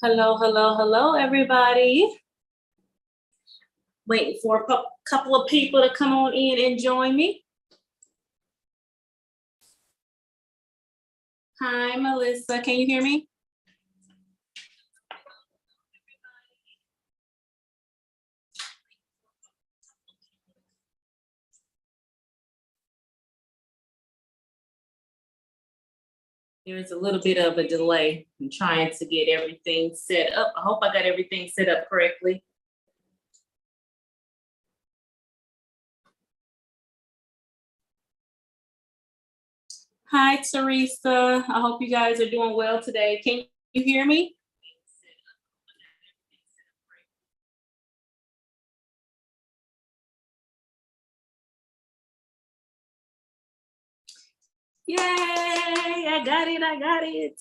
Hello, hello, hello, everybody. Waiting for a couple of people to come on in and join me. Hi, Melissa. Can you hear me? There's a little bit of a delay. I'm trying to get everything set up. I hope I got everything set up correctly. Hi, Teresa. I hope you guys are doing well today. Can you hear me? Yay, I got it, I got it.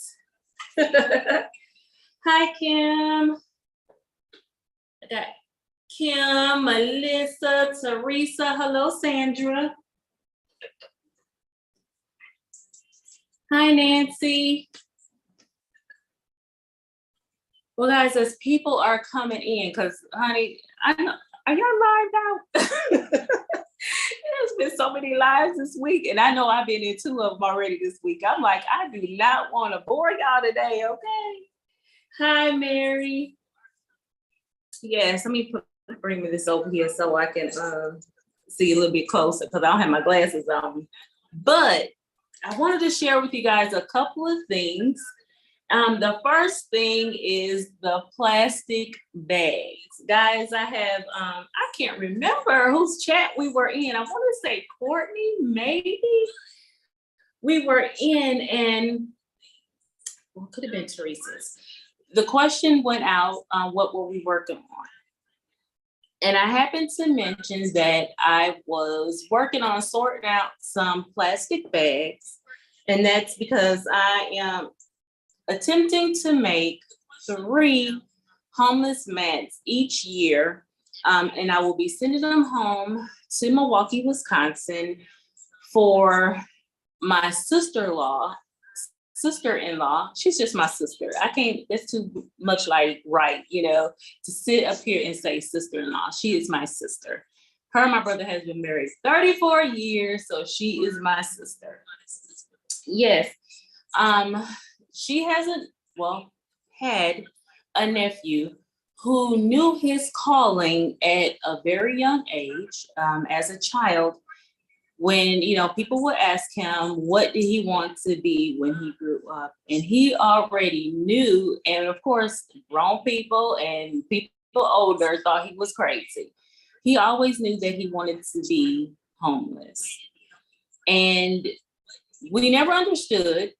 Hi, Kim. I got Kim, Melissa, Teresa. Hello, Sandra. Hi, Nancy. Well, guys, as people are coming in, because, honey, I know, are y'all live now? There's been so many lives this week, and I know I've been in two of them already this week. I'm like, I do not want to bore y'all today, okay? Hi, Mary. Yes, let me bring me this over here so I can see a little bit closer because I don't have my glasses on. But I wanted to share with you guys a couple of things. The first thing is the plastic bags. Guys, I have, I can't remember whose chat we were in. I want to say Courtney, maybe. We were in, and well, could have been Teresa's. The question went out, what were we working on? And I happened to mention that I was working on sorting out some plastic bags. And that's because I am attempting to make 3 homeless mats each year. And I will be sending them home to Milwaukee, Wisconsin for my sister-in-law. She's just my sister. I can't, that's too much like right, to sit up here and say sister-in-law. She is my sister. Her and my brother has been married 34 years, so she is my sister. Yes. She hasn't, had a nephew who knew his calling at a very young age, as a child, when people would ask him what did he want to be when he grew up, and he already knew. And of course, grown people and people older thought he was crazy. He always knew that he wanted to be homeless, and we never understood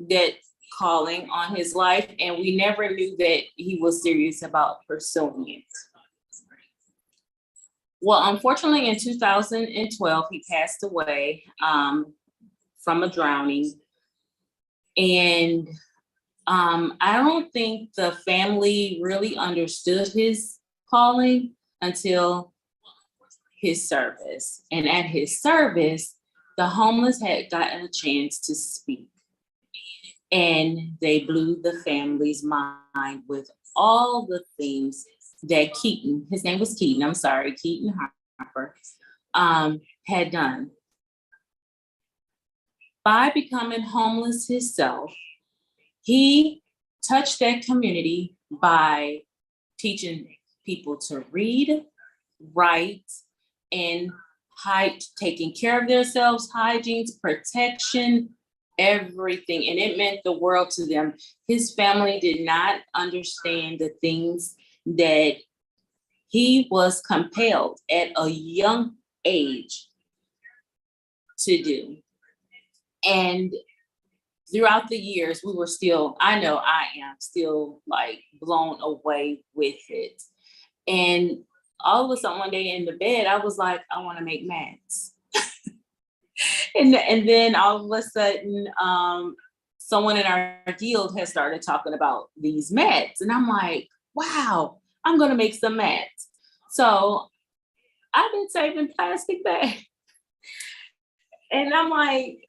that calling on his life, and we never knew that he was serious about pursuing it. Well, unfortunately, in 2012, he passed away from a drowning. And I don't think the family really understood his calling until his service. And at his service, the homeless had gotten a chance to speak. And they blew the family's mind with all the things that Keaton, his name was Keaton, I'm sorry, Keaton Harper, had done. By becoming homeless himself, he touched that community by teaching people to read, write, and taking care of themselves, hygiene, protection, everything. And it meant the world to them. His family did not understand the things that he was compelled at a young age to do. And throughout the years, we were still, I know I am still like blown away with it. And all of a sudden, one day in the bed, I was like, I want to make mats. and then all of a sudden, someone in our guild has started talking about these mats. And I'm like, wow, I'm going to make some mats. So I've been saving plastic bags. And I'm like,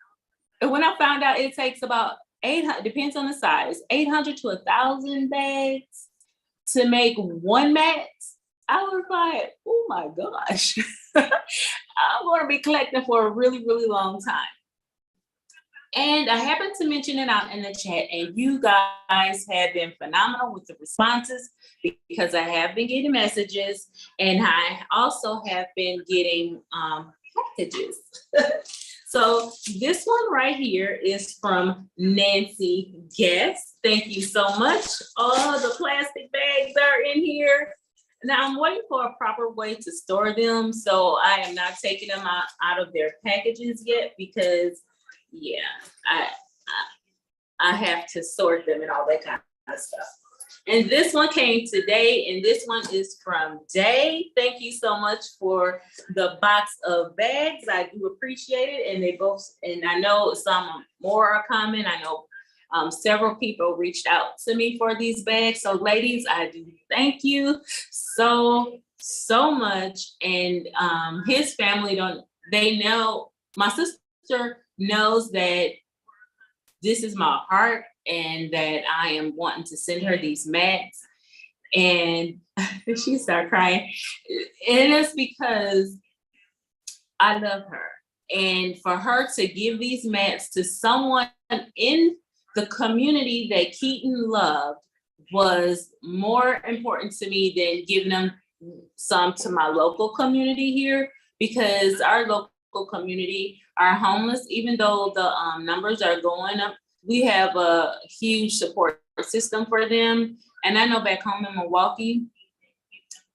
when I found out it takes about 800, depends on the size, 800 to 1,000 bags to make one mat. I was like, oh my gosh, I'm going to be collecting for a really, really long time. And I happened to mention it out in the chat, and you guys have been phenomenal with the responses because I have been getting messages, and I also have been getting packages. So this one right here is from Nancy Guest. Thank you so much. All the plastic bags are in here. Now I'm waiting for a proper way to store them, so I am not taking them out of their packages yet because, yeah, I have to sort them and all that kind of stuff. And this one came today, and this one is from Day. Thank you so much for the box of bags. I do appreciate it, and they both, and I know some more are coming. I know several people reached out to me for these bags. So ladies, I do thank you so much. And his family they know, my sister knows that this is my heart and that I am wanting to send her these mats. And she started crying. And it's because I love her. And for her to give these mats to someone in the community that Keaton loved was more important to me than giving them some to my local community here, because our local community are homeless. Even though the numbers are going up, we have a huge support system for them. And I know back home in Milwaukee,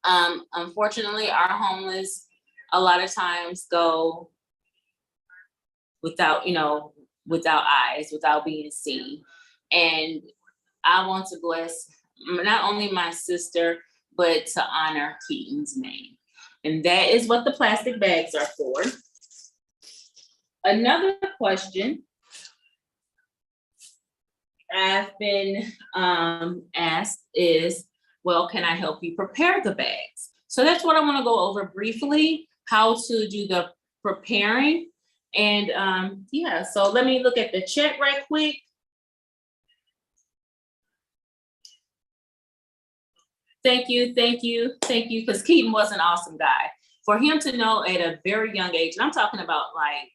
unfortunately, our homeless a lot of times go without, without eyes, without being seen. And I want to bless not only my sister, but to honor Keaton's name. And that is what the plastic bags are for. Another question I've been asked is, well, can I help you prepare the bags? So that's what I want to go over briefly, how to do the preparing. And yeah, so let me look at the chat right quick. Thank you, because Keaton was an awesome guy. For him to know at a very young age, and I'm talking about like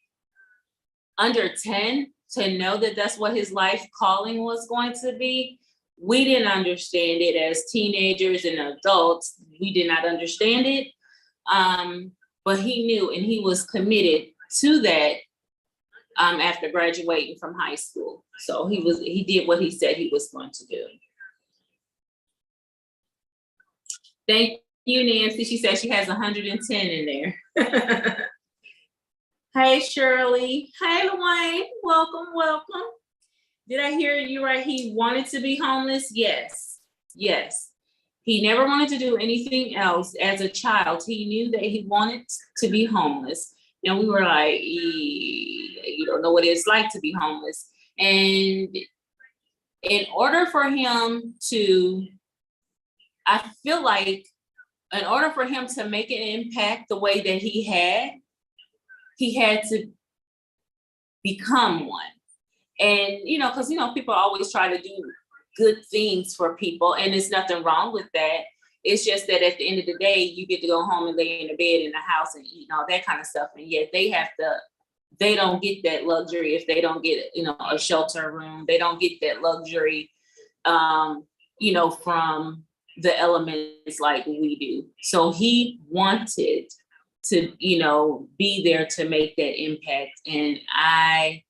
under 10, to know that that's what his life calling was going to be. We didn't understand it as teenagers and adults. We did not understand it. But he knew, and he was committed to that after graduating from high school. So he did what he said he was going to do. Thank you, Nancy. She said she has 110 in there. Hey, Shirley. Hey, Dwayne. Welcome. Did I hear you right? He wanted to be homeless? Yes. He never wanted to do anything else as a child. He knew that he wanted to be homeless. And we were like, you don't know what it's like to be homeless. And in order for him to, I feel like in order for him to make an impact the way that he had to become one. And, because, people always try to do good things for people, and there's nothing wrong with that. It's just that at the end of the day, you get to go home and lay in the bed in the house and eat and all that kind of stuff. And yet they don't get that luxury if they don't get, a shelter room. They don't get that luxury, from the elements like we do. So he wanted to, be there to make that impact. And I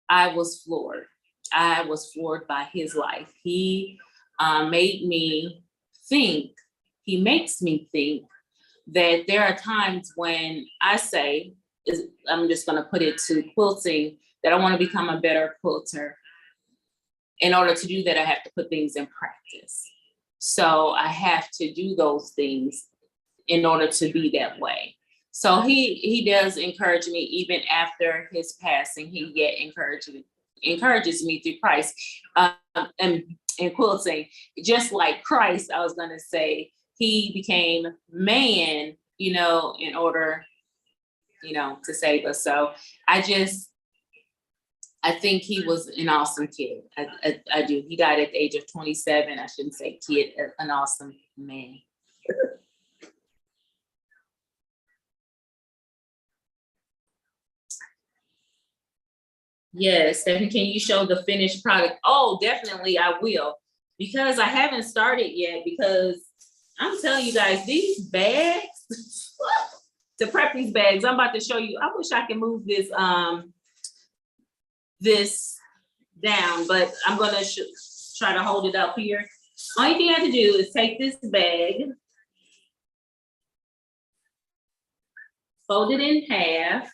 was floored. I was floored by his life. He makes me think that there are times when I say, I'm just going to put it to quilting, that I want to become a better quilter. In order to do that, I have to put things in practice. So I have to do those things in order to be that way. So he does encourage me even after his passing. He yet encourages me through Christ and quilting. Just like Christ, I was gonna say, he became man, in order, to save us. So I I think he was an awesome kid. I do. He died at the age of 27. I shouldn't say kid, an awesome man. Yes, Stephanie, can you show the finished product? Oh, definitely I will. Because I haven't started yet, because I'm telling you guys, these bags, to prep these bags, I'm about to show you. I wish I could move this this down, but I'm gonna try to hold it up here. Only thing I have to do is take this bag, fold it in half,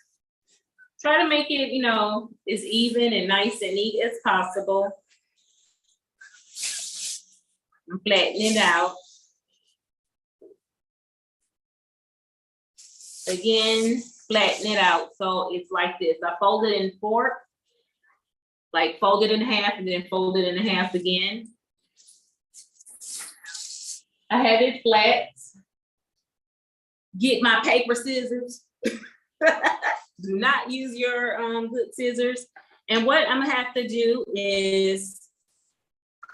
try to make it, you know, as even and nice and neat as possible. And flatten it out. Again, flatten it out. So it's like this. I fold it in four, like fold it in half and then fold it in half again. I have it flat. Get my paper scissors. Do not use your good scissors. And what I'm gonna have to do is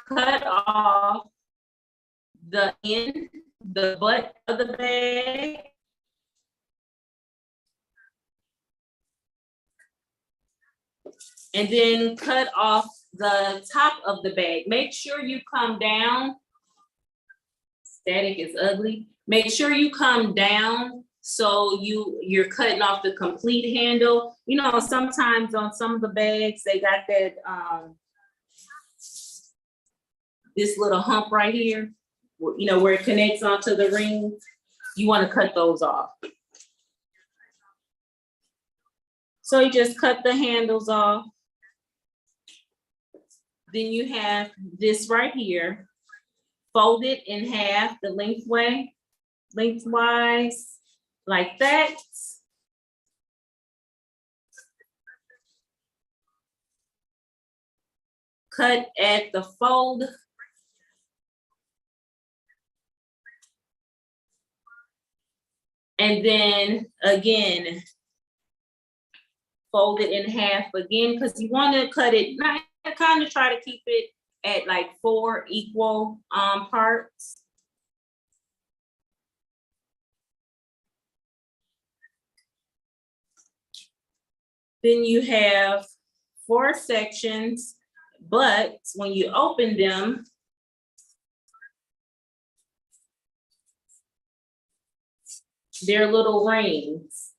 cut off the end, the butt of the bag. And then cut off the top of the bag. Make sure you come down. Static is ugly. Make sure you come down so you're cutting off the complete handle. You know, sometimes on some of the bags, they got that this little hump right here, you know, where it connects onto the ring. You want to cut those off. So you just cut the handles off. Then you have this right here, fold it in half the lengthwise, like that. Cut at the fold. And then again, fold it in half again, because you want to cut it, not kind of try to keep it at like 4 equal parts. Then you have 4 sections, but when you open them, they're little rings.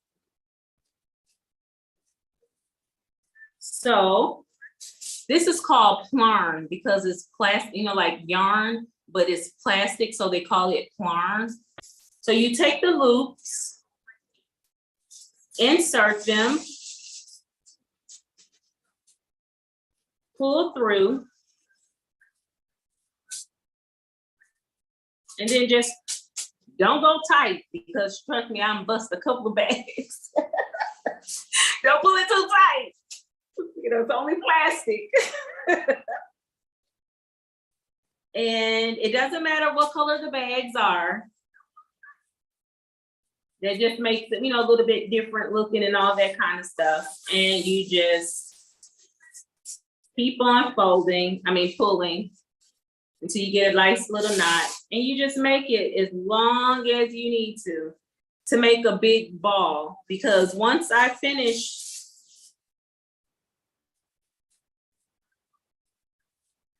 So this is called plarn because it's plastic, you know, like yarn, but it's plastic, so they call it plarn. So you take the loops, insert them, pull through, and then just don't go tight, because trust me, I'm bust a couple of bags. Don't pull it too tight. You know, it's only plastic. And it doesn't matter what color the bags are. That just makes it, you know, a little bit different looking and all that kind of stuff. And you just keep on pulling until you get a nice little knot. And you just make it as long as you need to make a big ball. Because once I finish,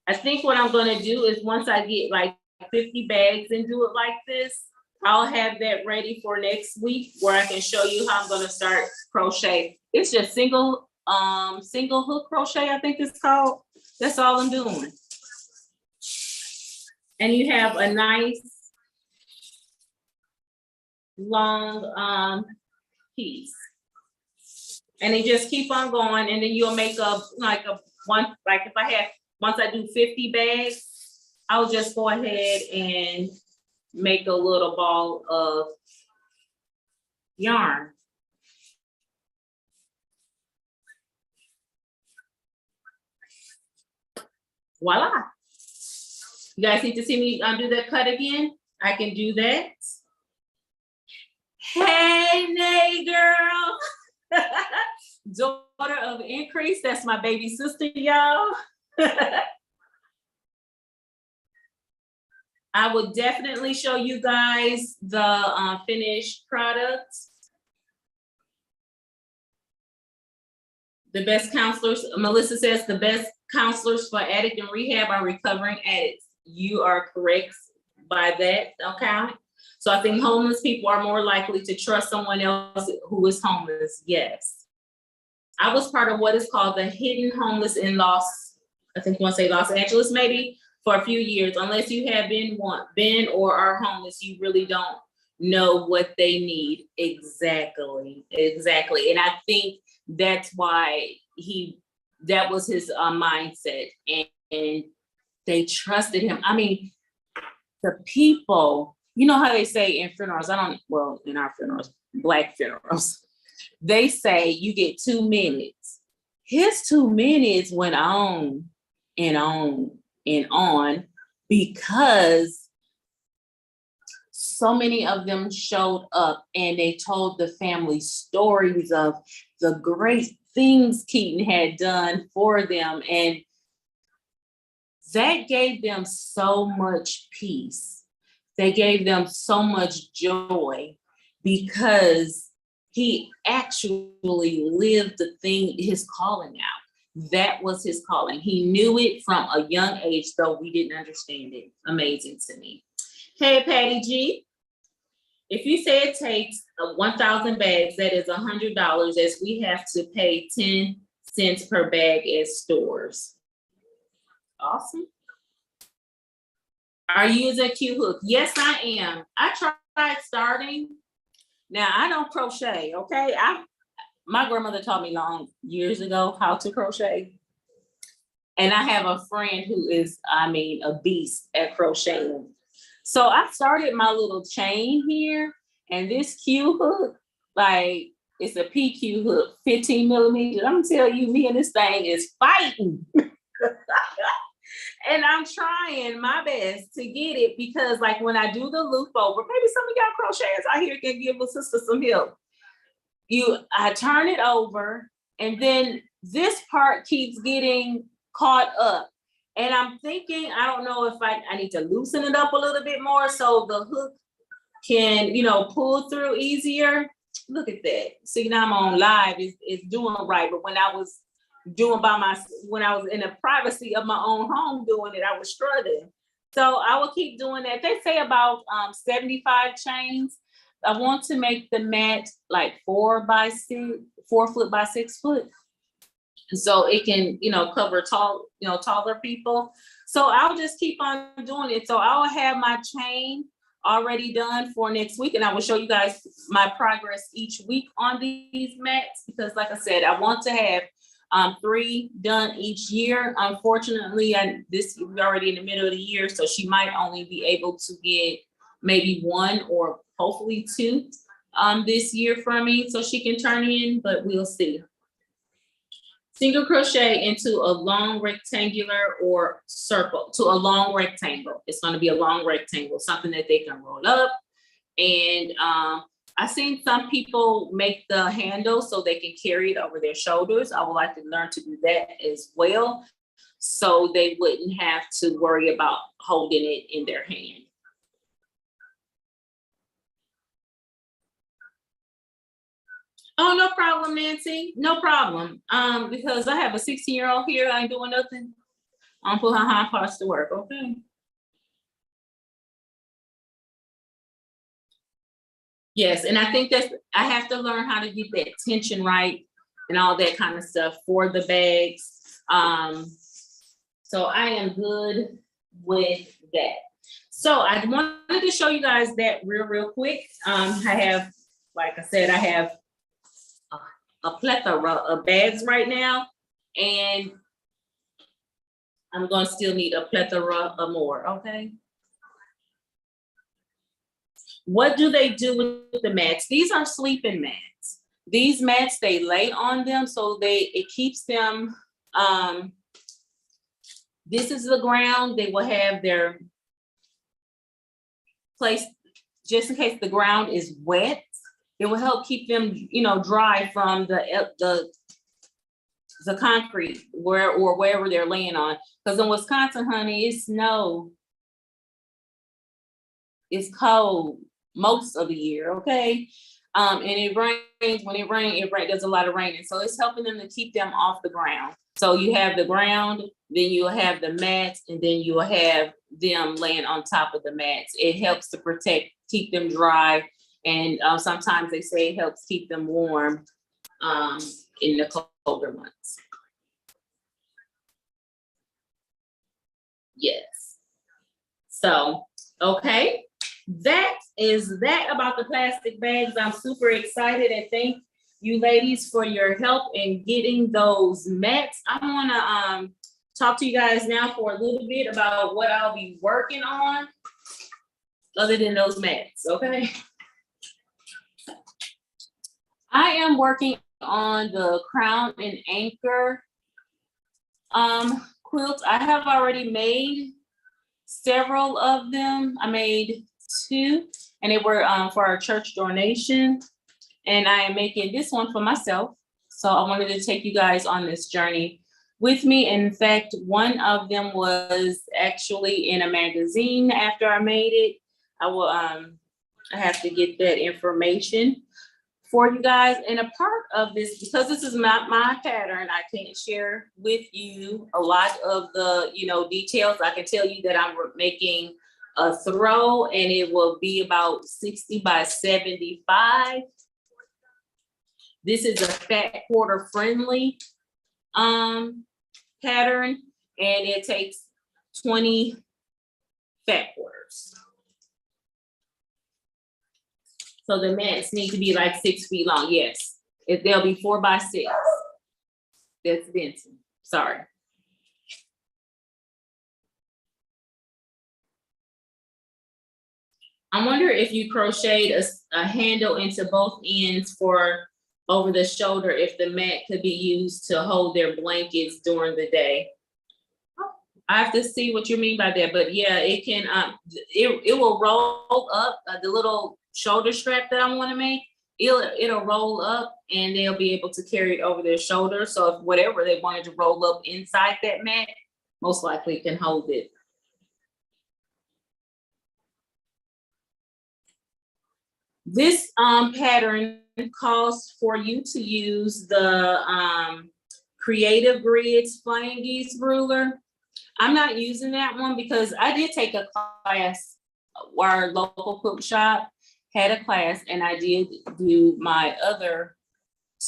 I think what I'm gonna do is once I get like 50 bags and do it like this, I'll have that ready for next week where I can show you how I'm gonna start crochet. It's just single hook crochet, I think it's called. That's all I'm doing. And you have a nice long piece. And then just keep on going, and then you'll make once I do 50 bags, I'll just go ahead and make a little ball of yarn. Voila. You guys need to see me undo that cut again? I can do that. Hey, Nay girl. daughter of increase. That's my baby sister, y'all. I will definitely show you guys the finished products. The best counselors, Melissa says, the best counselors for addict and rehab are recovering addicts. You are correct by that, okay? So I think homeless people are more likely to trust someone else who is homeless, yes. I was part of what is called the hidden homeless in I think you want to say Los Angeles maybe, for a few years. Unless you have been or are homeless, you really don't know what they need. Exactly. And I think that's why that was his mindset, and they trusted him. I mean, the people, you know how they say in funerals, in our funerals, Black funerals, they say you get 2 minutes. His 2 minutes went on and on and on because so many of them showed up and they told the family stories of the great things Keaton had done for them. And that gave them so much peace. They gave them so much joy because he actually lived the thing, his calling out. That was his calling. He knew it from a young age, though we didn't understand it. Amazing to me. Hey, Patty G. If you say it takes 1,000 bags, that is $100, as we have to pay 10 cents per bag at stores. Awesome. Are you using a Q hook? Yes, I am. I tried starting. Now I don't crochet, okay? My grandmother taught me long years ago how to crochet. And I have a friend who is, a beast at crocheting. So I started my little chain here, and this Q hook, like it's a PQ hook, 15 millimeters. I'm gonna tell you, me and this thing is fighting. And I'm trying my best to get it because, like, when I do the loop over, maybe some of y'all crocheters out here can give a sister some help. I turn it over, and then this part keeps getting caught up. And I'm thinking, I don't know if I need to loosen it up a little bit more so the hook can, pull through easier. Look at that. See, now I'm on live, it's doing right. But when I was when I was in the privacy of my own home doing it, I was struggling. So I will keep doing that. They say about 75 chains. I want to make the mat like 4 foot by 6 foot. So it can, cover taller people. So I'll just keep on doing it. So I'll have my chain already done for next week. And I will show you guys my progress each week on these mats, because like I said, I want to have 3 done each year. Unfortunately, we're already in the middle of the year, so she might only be able to get maybe 1 or hopefully 2 this year from me, so she can turn in, but we'll see. Single crochet into a long rectangular or circle to a long rectangle. It's going to be a long rectangle, something that they can roll up. And I've seen some people make the handle so they can carry it over their shoulders. I would like to learn to do that as well, so they wouldn't have to worry about holding it in their hand. Oh, no problem, Nancy. No problem. Because I have a 16-year-old here. I ain't doing nothing. I'm putting her hind parts to work, okay? Yes, and I think I have to learn how to get that tension right and all that kind of stuff for the bags. So I am good with that. So I wanted to show you guys that real quick. I have, like I said, I have a plethora of bags right now, and I'm going to still need a plethora of more, okay? What do they do with the mats? These are sleeping mats. These mats, they lay on them, so it keeps them, this is the ground. They will have their place, just in case the ground is wet. It will help keep them, dry from the the concrete or wherever they're laying on. Because in Wisconsin, honey, it snows. It's cold most of the year, okay? And it rains. When it rains, there's a lot of rain. And so it's helping them to keep them off the ground. So you have the ground, then you'll have the mats, and then you'll have them laying on top of the mats. It helps to protect, keep them dry. And sometimes they say it helps keep them warm in the colder months. Yes. So, okay. That is that about the plastic bags. I'm super excited and thank you ladies for your help in getting those mats. I want to talk to you guys now for a little bit about what I'll be working on other than those mats, okay? I am working on the Crown and Anchor quilt. I have already made several of them. I made 2 and they were for our church donation. And I am making this one for myself. So I wanted to take you guys on this journey with me. In fact, one of them was actually in a magazine after I made it. I will I have to get that information for you guys. And a part of this, because this is not my pattern, I can't share with you a lot of the details. I can tell you that I'm making a throw and it will be about 60 by 75. This is a fat quarter friendly pattern, and it takes 20 fat quarters. So the mats need to be like 6 feet long. Yes, they'll be 4 by 6. That's Benson. Sorry. I wonder if you crocheted a handle into both ends for over the shoulder, if the mat could be used to hold their blankets during the day. I have to see what you mean by that, but yeah, it can, it will roll up the little shoulder strap that I want to make. It'll roll up and they'll be able to carry it over their shoulder. So if whatever they wanted to roll up inside that mat, most likely can hold it. This pattern calls for you to use the Creative Grids Flying Geese ruler. I'm not using that one because I did take a class. Our local quilt shop had a class and I did do my other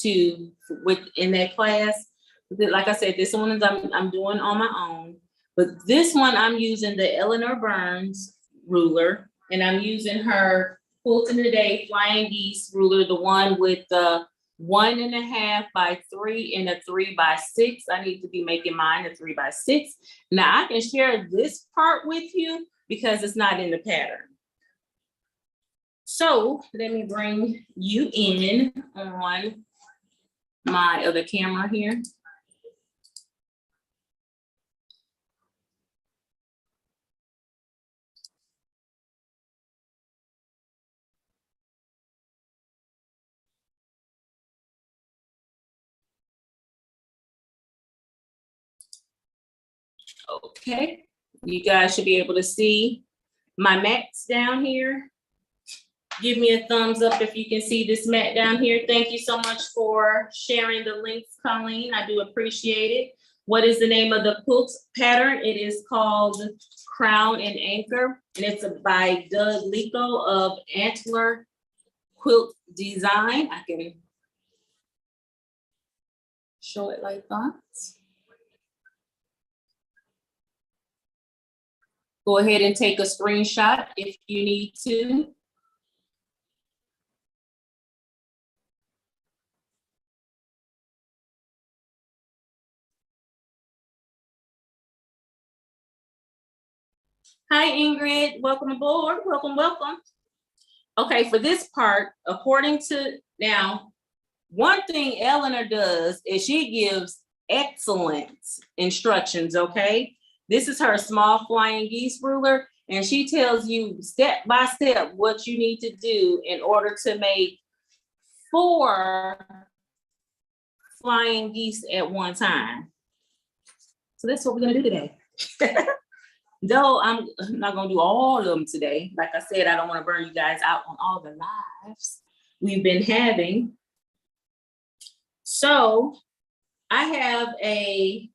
2 within that class. Like I said, this one is I'm doing on my own, but this one I'm using the Eleanor Burns ruler and I'm using her Quilting Today Flying Geese ruler, the one with the 1.5 by 3 and a 3 by 6. I need to be making mine a 3 by 6. Now I can share this part with you because it's not in the pattern. So let me bring you in on my other camera here. Okay, you guys should be able to see my mats down here. Give me a thumbs up if you can see this mat down here. Thank you so much for sharing the links, Colleen. I do appreciate it. What is the name of the quilt pattern? It is called Crown and Anchor, and it's by Doug Leko of Antler Quilt Design. I can show it like that. Go ahead and take a screenshot if you need to. Hi, Ingrid. Welcome aboard. Welcome, welcome. Okay, for this part, according to now, one thing Eleanor does is she gives excellent instructions, okay? This is her small flying geese ruler, and she tells you step by step what you need to do in order to make 4 flying geese at one time. So that's what we're gonna do today. Though I'm not gonna do all of them today. Like I said, I don't want to burn you guys out on all the lives we've been having. So I have a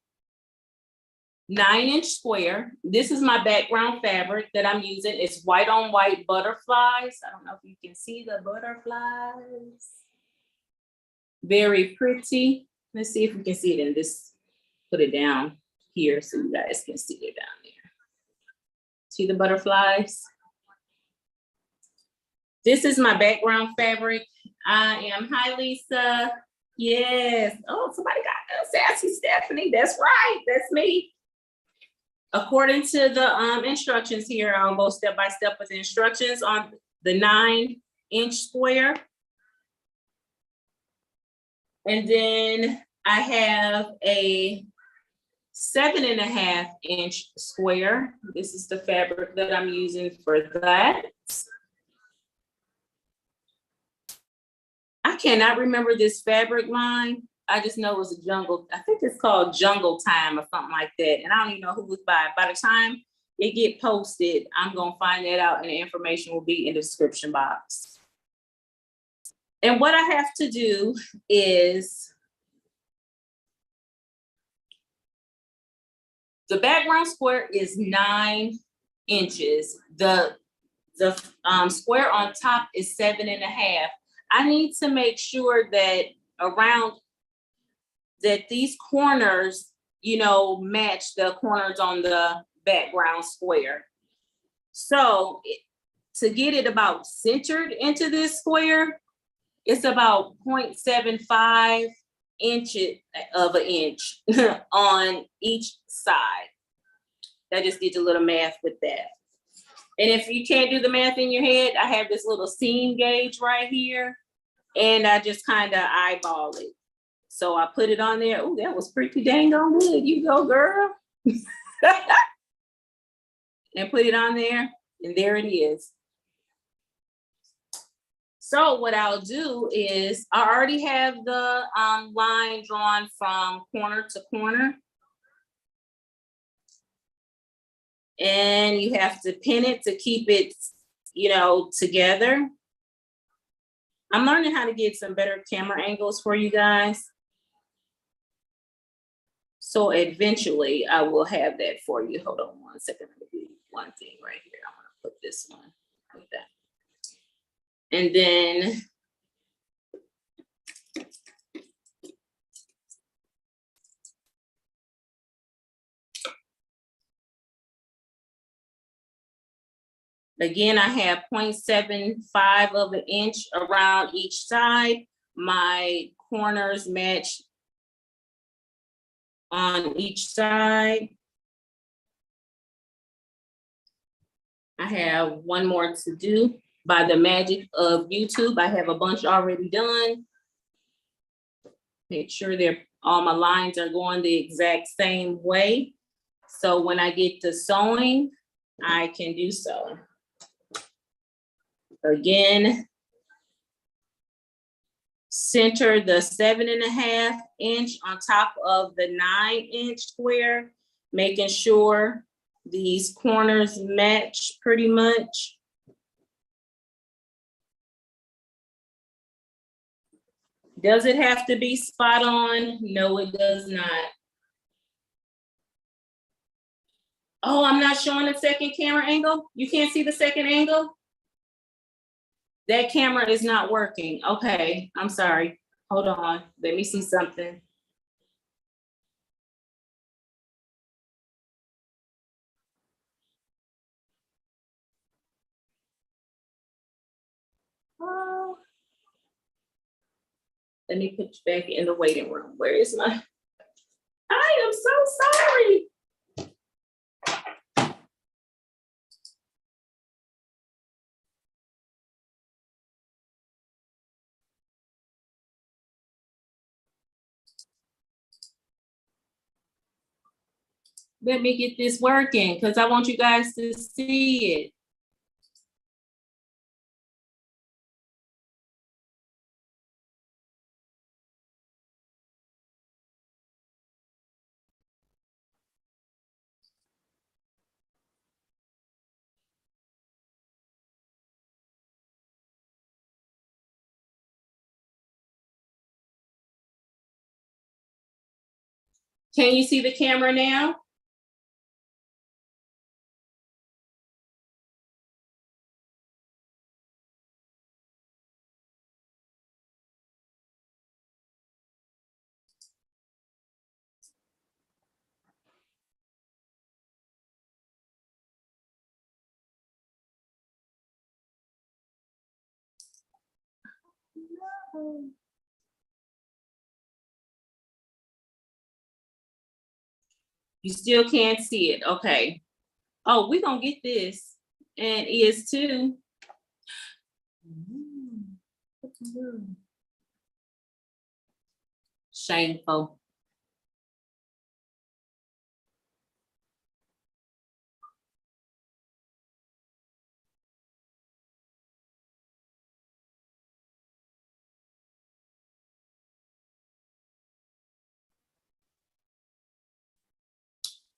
9-inch square. This is my background fabric that I'm using. It's white on white butterflies. I don't know if you can see the butterflies. Very pretty. Let's see if we can see it in this. Put it down here so you guys can see it down there. See the butterflies? This is my background fabric. I am, hi Lisa. Yes. Oh, somebody got sassy Stephanie. That's right. That's me. According to the instructions here, I'll go step by step with the instructions on the 9-inch square. And then I have a 7.5-inch square. This is the fabric that I'm using for that. I cannot remember this fabric line. I just know it was a jungle. I think it's called Jungle Time or something like that. And I don't even know who was by. By the time it get posted, I'm gonna find that out and the information will be in the description box. And what I have to do is the background square is 9 inches. The square on top is 7.5. I need to make sure that around that these corners, you know, match the corners on the background square. So to get it about centered into this square, it's about 0.75 inches of an inch on each side. That just gives a little math with that. And if you can't do the math in your head, I have this little seam gauge right here, and I just kind of eyeball it. So I put it on there. Oh, that was pretty dang on good. You go, girl. And put it on there, and there it is. So what I'll do is I already have the line drawn from corner to corner. And you have to pin it to keep it, you know, together. I'm learning how to get some better camera angles for you guys. So eventually I will have that for you. Hold on one second. Let me do one thing right here. I'm gonna put this one like that. And then again, I have 0.75 of an inch around each side. My corners match on each side. I have one more to do. By the magic of YouTube, I have a bunch already done. Make sure all my lines are going the exact same way. So when I get to sewing, I can do so. Again, center the 7.5 inch on top of the 9-inch square, making sure these corners match pretty much. Does it have to be spot on? No, it does not. Oh, I'm not showing the second camera angle? You can't see the second angle? That camera is not working. Okay, I'm sorry. Hold on, let me see something. Oh. Let me put you back in the waiting room. Where is my, I am so sorry. Let me get this working because I want you guys to see it. Can you see the camera now? You still can't see it. Okay. Oh, we're gonna get this. And is too. Shameful.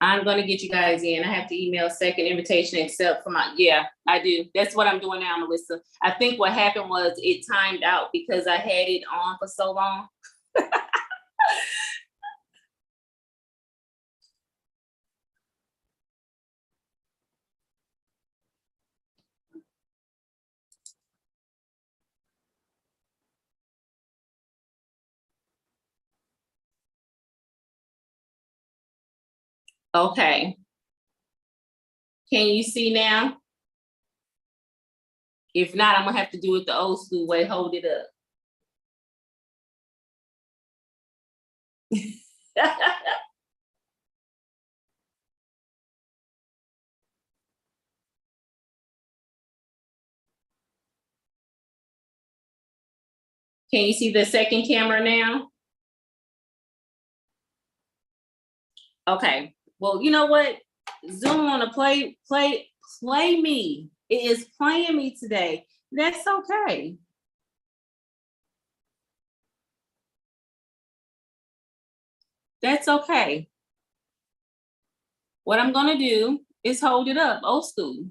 I'm gonna get you guys in. I have to email second invitation except for my, yeah, I do. That's what I'm doing now, Melissa. I think what happened was it timed out because I had it on for so long. Okay. Can you see now? If not, I'm gonna have to do it the old school way, hold it up. Can you see the second camera now? Okay. Well, you know what? Zoom on a play me. It is playing me today. That's okay. That's okay. What I'm gonna do is hold it up, old school.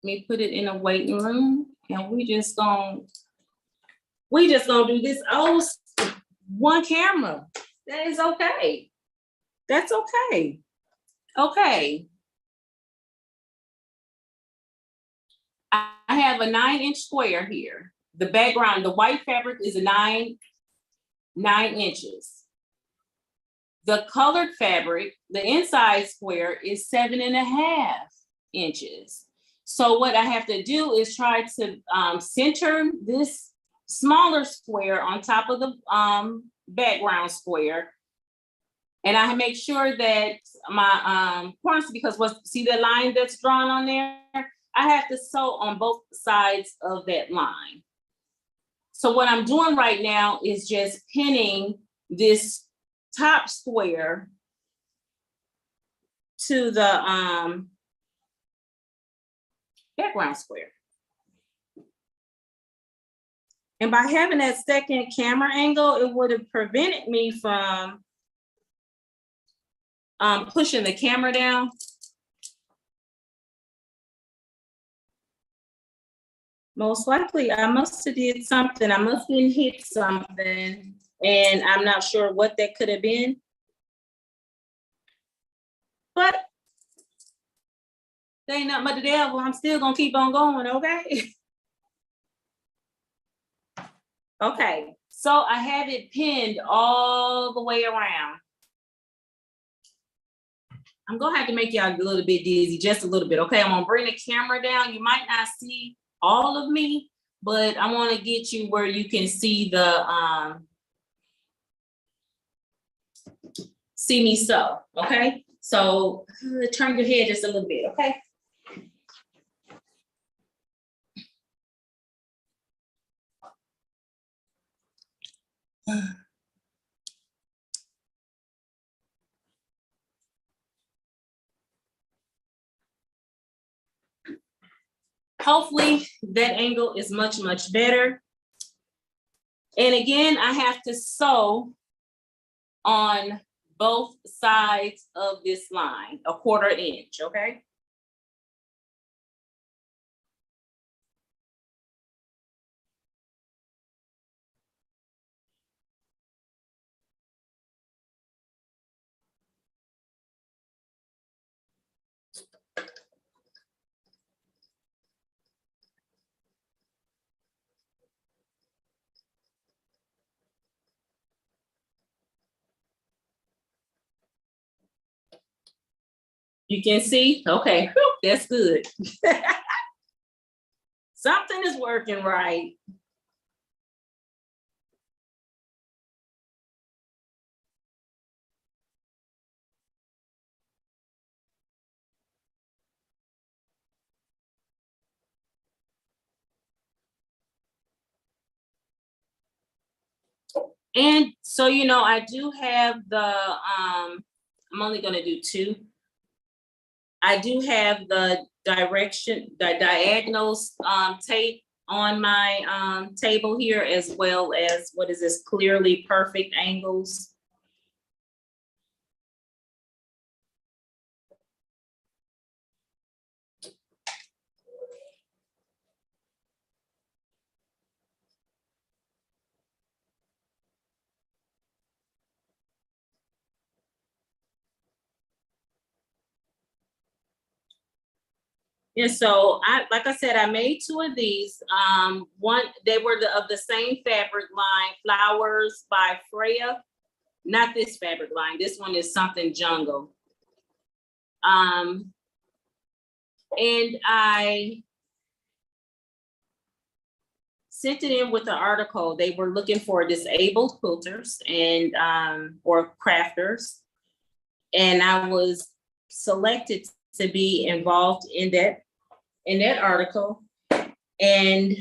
Let me put it in a waiting room, and we just gonna do this old one camera. That is okay. That's okay. Okay. I have a 9-inch square here. The background, the white fabric is a 9 inches. The colored fabric, the inside square is 7.5 inches. So what I have to do is try to center this smaller square on top of the background square. And I make sure that my corners, because see the line that's drawn on there? I have to sew on both sides of that line. So what I'm doing right now is just pinning this top square to the background square. And by having that second camera angle, it would have prevented me from pushing the camera down. Most likely, I must have did something. I must have hit something, and I'm not sure what that could have been. But they ain't nothing but the devil. I'm still gonna keep on going, okay? Okay, so I have it pinned all the way around. I'm gonna have to make y'all a little bit dizzy, just a little bit, okay? I'm gonna bring the camera down. You might not see all of me, but I wanna get you where you can see the, see me sew, okay? So turn your head just a little bit, okay? Hopefully that angle is much, much better. And again, I have to sew on both sides of this line, a 1/4 inch, okay? You can see? Okay, that's good. Something is working right. And so, you know, I do have the, I'm only gonna do two. I do have the diagonals tape on my table here, as well as, what is this, clearly perfect angles. And so like I said, I made two of these. One, they were of the same fabric line, Flowers by Freya. Not this fabric line. This one is something jungle. And I sent it in with the article. They were looking for disabled quilters and or crafters. And I was selected to be involved in that article. And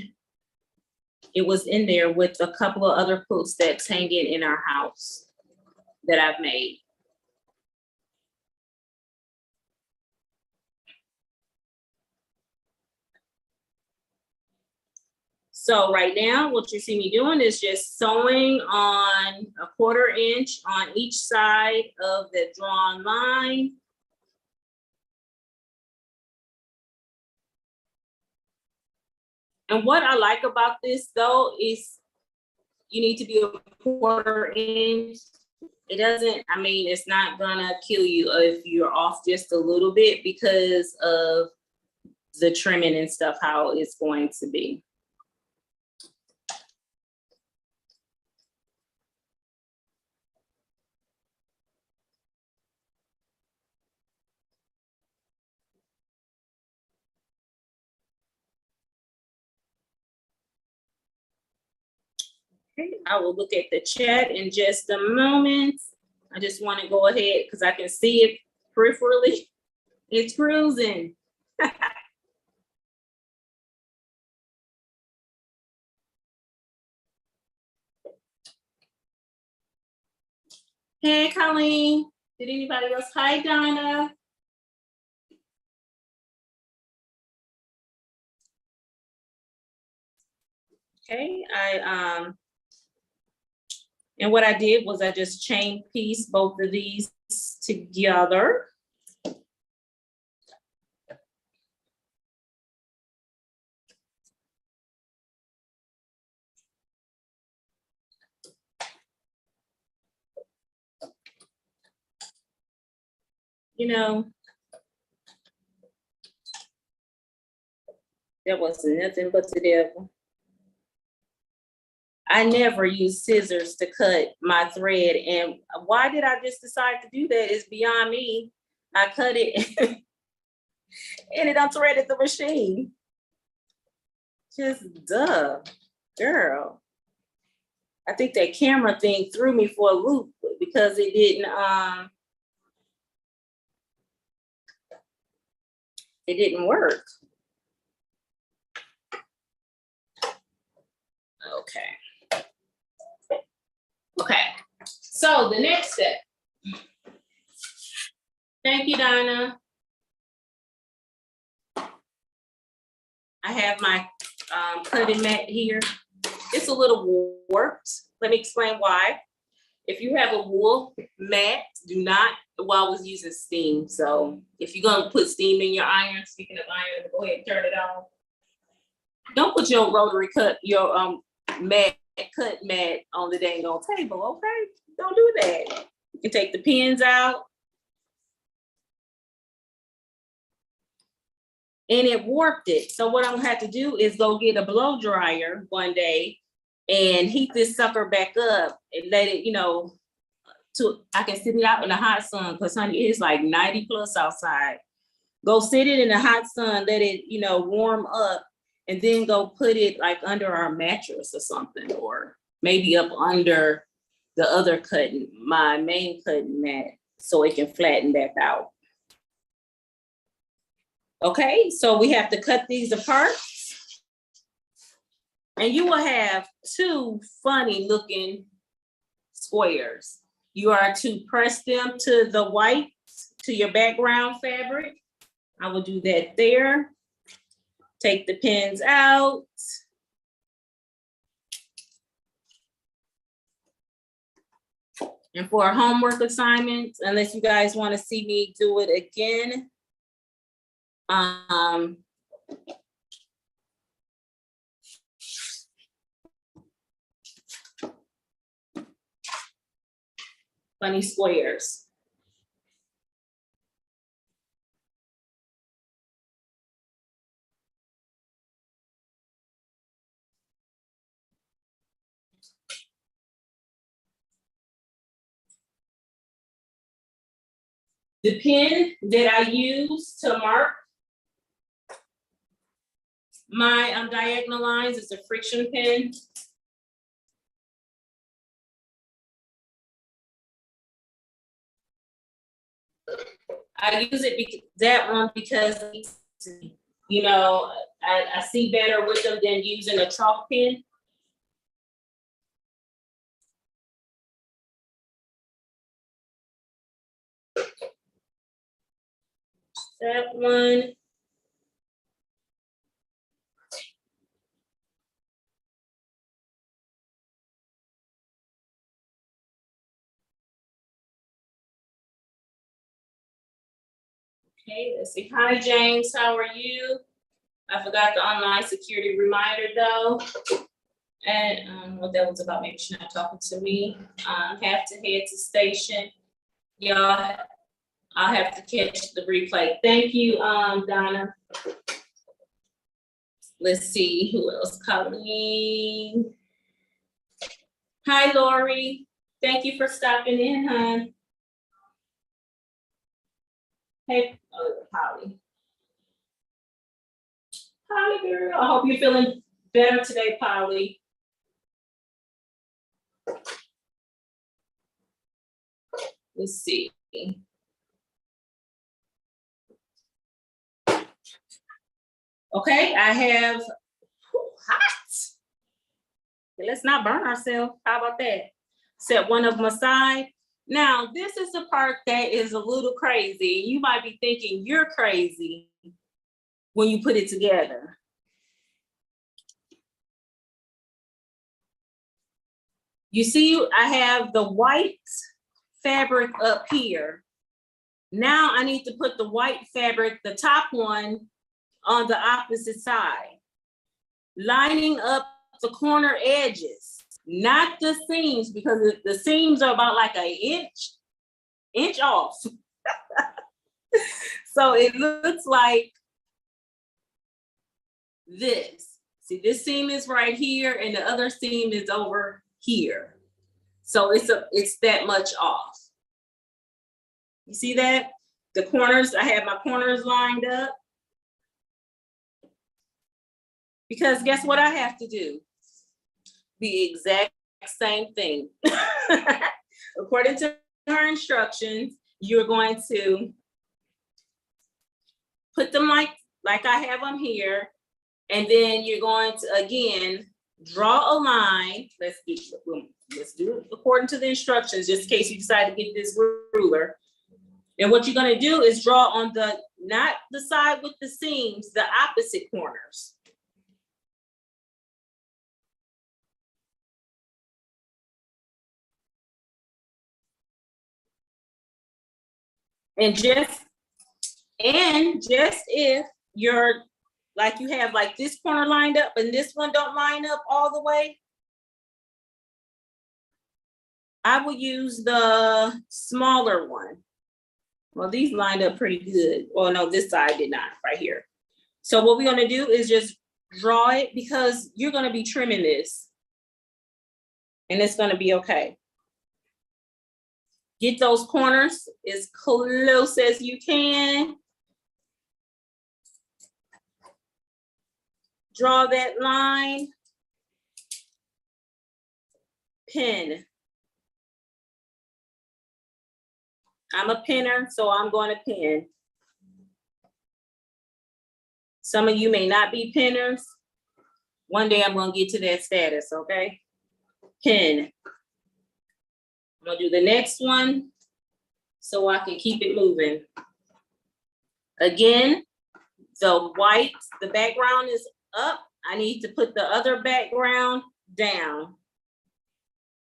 it was in there with a couple of other quilts that's hanging in our house that I've made. So right now, what you see me doing is just sewing on a 1/4 inch on each side of the drawn line. And what I like about this though is you need to be a 1/4 inch. It doesn't, I mean, it's not gonna kill you if you're off just a little bit because of the trimming and stuff, how it's going to be. Okay, I will look at the chat in just a moment. I just want to go ahead because I can see it peripherally. It's cruising. Hey, Colleen. Did anybody else? Hi, Donna. Okay, and what I did was I just chain piece both of these together. You know, that wasn't nothing but the devil. I never use scissors to cut my thread. And why did I just decide to do that is beyond me. I cut it and it unthreaded the machine. Just duh, girl. I think that camera thing threw me for a loop because it didn't work. Okay. Okay, so the next step. Thank you, Donna. I have my cutting mat here. It's a little warped. Let me explain why. If you have a wool mat, do not, well, I was using steam. So if you're gonna put steam in your iron, speaking of iron, go ahead and turn it on. Don't put your rotary cut, your cut mat on the dang old table, okay? Don't do that. You can take the pins out. And it warped it. So what I'm gonna have to do is go get a blow dryer one day and heat this sucker back up and let it, you know, I can sit it out in the hot sun, because honey, it's like 90 plus outside. Go sit it in the hot sun, let it, you know, warm up, and then go put it like under our mattress or something, or maybe up under the other cutting, my main cutting mat, so it can flatten back out. Okay, so we have to cut these apart. And you will have two funny looking squares. You are to press them to the white, to your background fabric. I will do that there. Take the pins out. And for homework assignments, unless you guys want to see me do it again, funny squares. The pen that I use to mark my diagonal lines is a friction pen. I use it that one because, you know, I see better with them than using a chalk pen. That one. Okay, let's see. Hi, James. How are you? I forgot the online security reminder though. And what that was about, maybe she's not talking to me. Have to head to station. Y'all, I'll have to catch the replay. Thank you, Donna. Let's see who else calling. Hi, Lori. Thank you for stopping in, hon. Hey, Holly. Holly, girl. I hope you're feeling better today, Polly. Let's see. Okay, I have hot. Let's not burn ourselves. How about that? Set one of them aside. Now, this is the part that is a little crazy. You might be thinking you're crazy when you put it together. You see, I have the white fabric up here. Now I need to put the white fabric, the top one, on the opposite side, lining up the corner edges, not the seams, because the seams are about like an inch off. So it looks like this. See, this seam is right here and the other seam is over here. So it's that much off. You see that? The corners, I have my corners lined up. Because guess what I have to do? The exact same thing. According to her instructions, you're going to put them like I have them here. And then you're going to, again, draw a line. Let's do it according to the instructions, just in case you decide to get this ruler. And what you're going to do is draw on the, not the side with the seams, the opposite corners. And just if you're like, you have like this corner lined up and this one don't line up all the way, I will use the smaller one. Well, these lined up pretty good. Well, no, this side did not, right here. So what we're gonna do is just draw it, because you're gonna be trimming this and it's gonna be okay. Get those corners as close as you can. Draw that line. Pin. I'm a pinner, so I'm going to pin. Some of you may not be pinners. One day I'm going to get to that status, okay? Pin. I'm going to do the next one so I can keep it moving. Again, the white, the background is up. I need to put the other background down,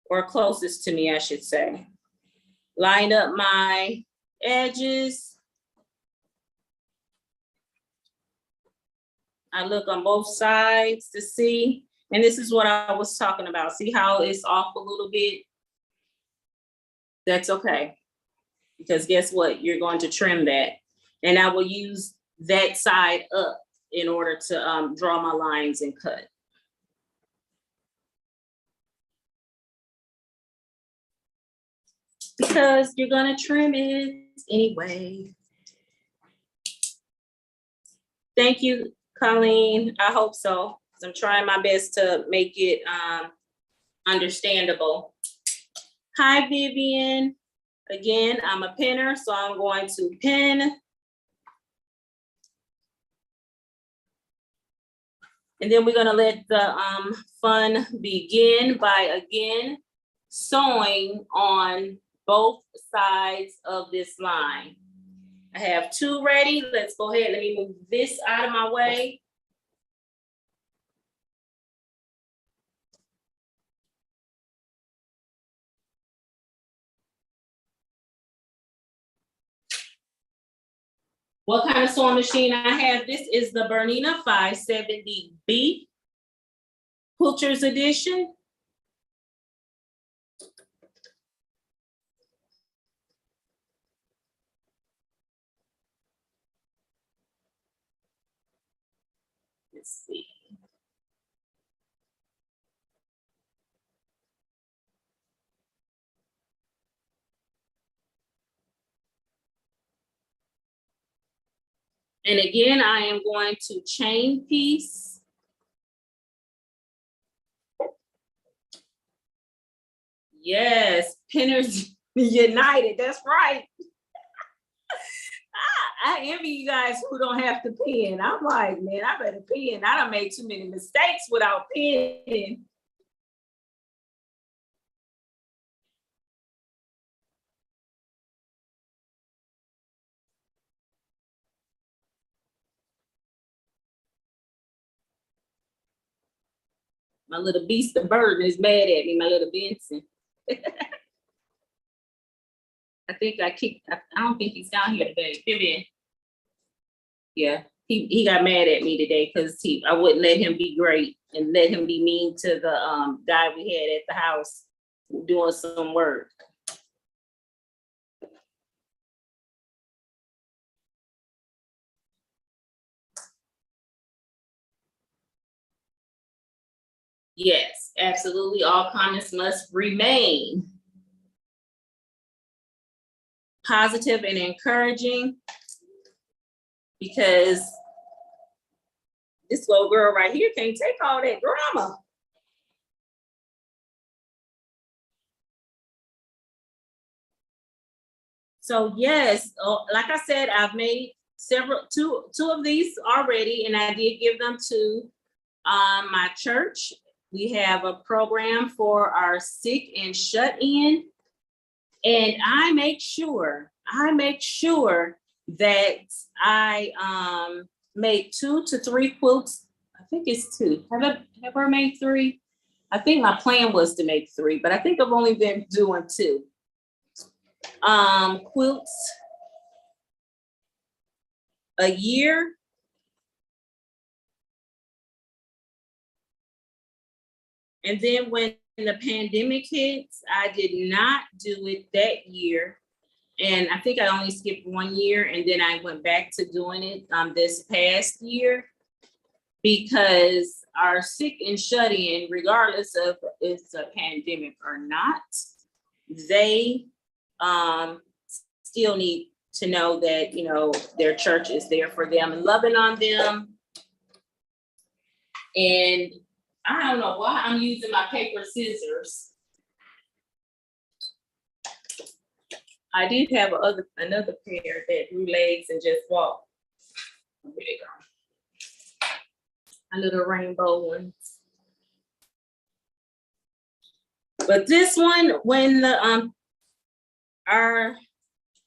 or closest to me, I should say. Line up my edges. I look on both sides to see, and this is what I was talking about. See how it's off a little bit? That's okay, because guess what? You're going to trim that. And I will use that side up in order to draw my lines and cut. Because you're gonna trim it anyway. Thank you, Colleen. I hope so. I'm trying my best to make it understandable. Hi, Vivian. Again, I'm a pinner, so I'm going to pin. And then we're gonna let the fun begin by, again, sewing on both sides of this line. I have two ready. Let's go ahead. Let me move this out of my way. What kind of sewing machine I have? This is the Bernina 570B Quilters Edition. Let's see. And again, I am going to chain piece. Yes, pinners united, that's right. I envy you guys who don't have to pin. I'm like, man, I better pin. I done made too many mistakes without pinning. My little beast of burden is mad at me, my little Benson. I think I kicked, I don't think he's down here today. Come in. Yeah, he got mad at me today because I wouldn't let him be great and let him be mean to the guy we had at the house doing some work. Yes, absolutely. All comments must remain positive and encouraging, because this little girl right here can't take all that drama. So yes, like I said, I've made two of these already, and I did give them to my church. We have a program for our sick and shut in, and I make sure that I make 2 to 3 quilts. I think it's 2. Have I made 3? I think my plan was to make 3, but I think I've only been doing 2. Quilts a year. And then when the pandemic hits, I did not do it that year. And I think I only skipped 1 year, and then I went back to doing it this past year, because our sick and shut in, regardless of if it's a pandemic or not, they still need to know that, you know, their church is there for them and loving on them. And I don't know why I'm using my paper scissors. I did have another pair that grew legs and just walked. There they go. My little rainbow ones. But this one, when the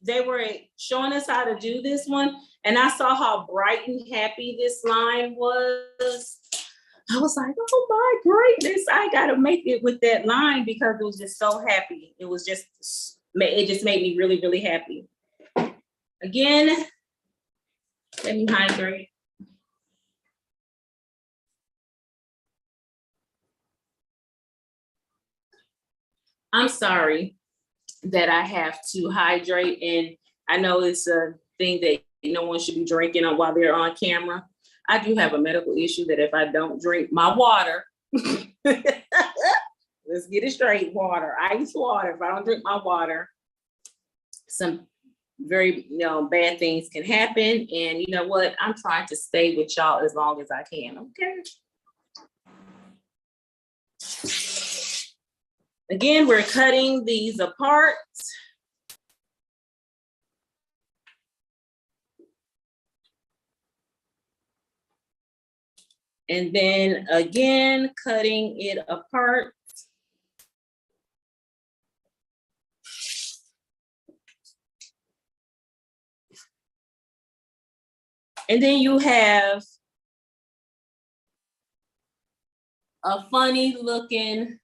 they were showing us how to do this one, and I saw how bright and happy this line was. I was like, oh my greatness, I gotta make it with that line because it was just so happy. It just made me really, really happy. Again, let me hydrate. I'm sorry that I have to hydrate, and I know it's a thing that no one should be drinking while they're on camera. I do have a medical issue that if I don't drink my water, let's get it straight, water, ice water. If I don't drink my water, some very bad things can happen. And you know what? I'm trying to stay with y'all as long as I can, okay? Again, we're cutting these apart. And then again, cutting it apart. And then you have a funny looking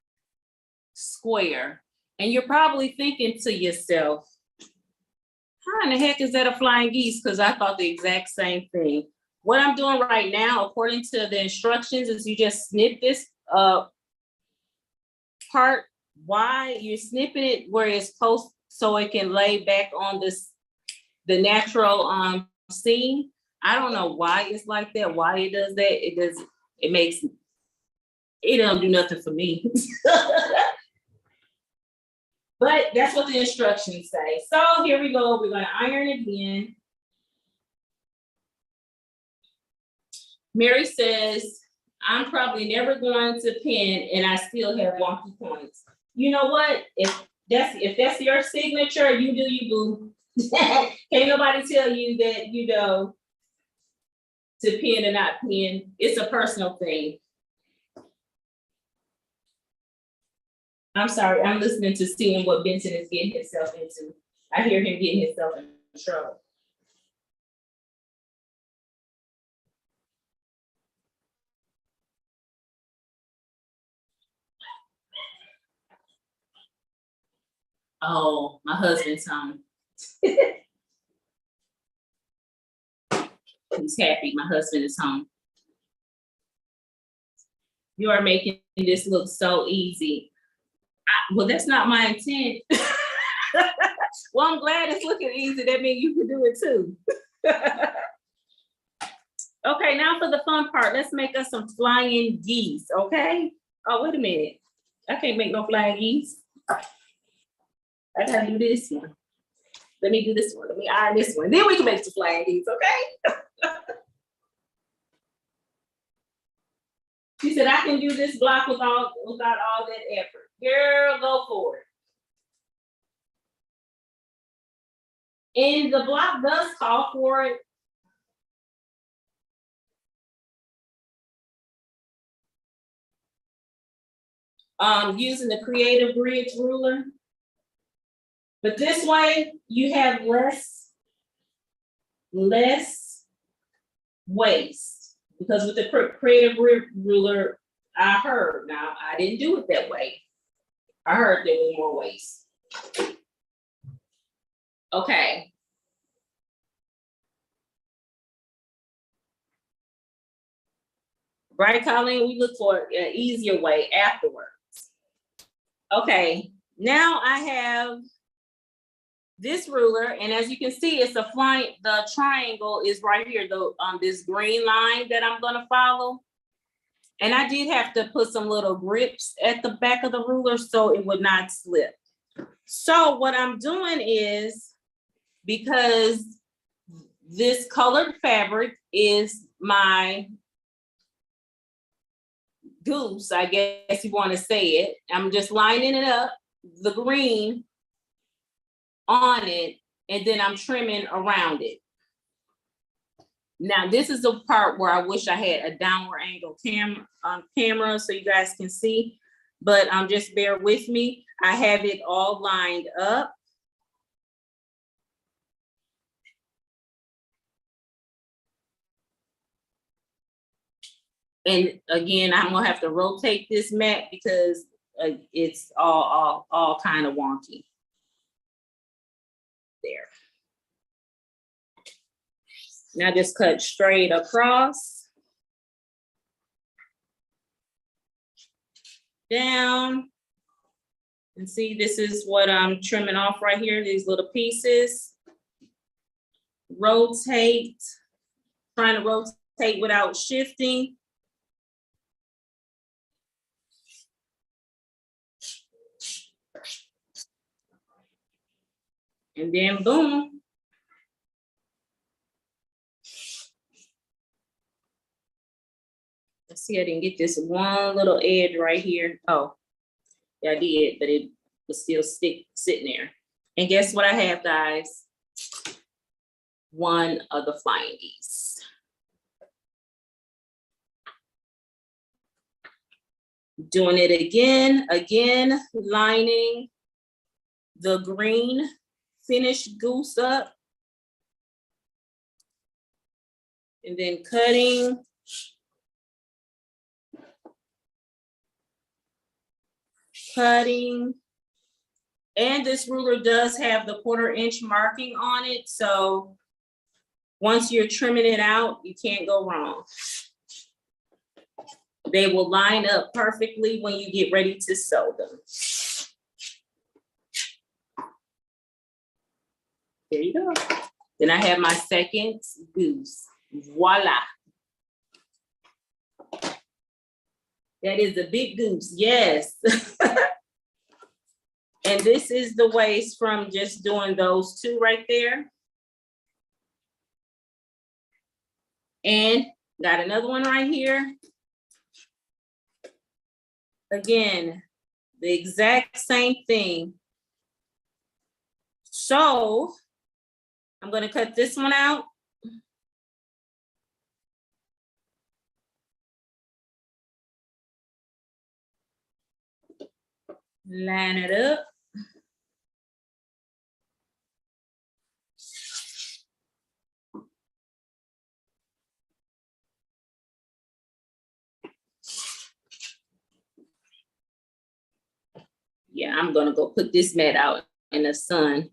square. And you're probably thinking to yourself, how in the heck is that a flying geese? Because I thought the exact same thing. What I'm doing right now, according to the instructions, is you just snip this part. Why? You're snipping it where it's supposed, so it can lay back on the natural seam. I don't know why it's like that, why it does that. It don't do nothing for me. But that's what the instructions say. So here we go. We're going to iron again. Mary says, I'm probably never going to pin and I still have wonky points. You know what? If that's your signature, you do you, boo. Can't nobody tell you that, to pin or not pin. It's a personal thing. I'm sorry, I'm listening to seeing what Benson is getting himself into. I hear him getting himself in trouble. Oh, my husband's home. He's happy, my husband is home. You are making this look so easy. Well, that's not my intent. Well, I'm glad it's looking easy. That means you can do it too. Okay, now for the fun part. Let's make us some flying geese, okay? Oh, wait a minute. I can't make no flying geese. I gotta do this one. Let me do this one. Let me iron this one. Then we can make some flying geese, okay? She said, I can do this block without all that effort. Girl, go for it. And the block does call for it. Using the creative bridge ruler. But this way you have less waste. Because with the creative ruler, I heard, now I didn't do it that way. I heard there was more waste. Okay. Right, Colleen? We look for an easier way afterwards. Okay, now I have this ruler, and as you can see, it's the triangle is right here, this green line that I'm gonna follow. And I did have to put some little grips at the back of the ruler so it would not slip. So what I'm doing is, because this colored fabric is my goose, I guess you want to say it, I'm just lining it up, the green on it, and then I'm trimming around it. Now, this is the part where I wish I had a downward angle camera so you guys can see, but just bear with me. I have it all lined up. And again, I'm gonna have to rotate this mat because it's all kind of wonky. There. Now just cut straight across. Down. And see, this is what I'm trimming off right here, these little pieces. Rotate, trying to rotate without shifting. And then boom. Let's see, I didn't get this one little edge right here. Oh, yeah, I did, but it was still sitting there. And guess what I have, guys? One of the flying geese. Doing it again, lining the green finished goose up. And then cutting. And this ruler does have the 1/4 inch marking on it. So once you're trimming it out, you can't go wrong. They will line up perfectly when you get ready to sew them. There you go. Then I have my second goose. Voila. That is a big goose, yes. And this is the waist from just doing those two right there. And got another one right here. Again, the exact same thing. So I'm gonna cut this one out. Line it up. Yeah, I'm gonna go put this mat out in the sun.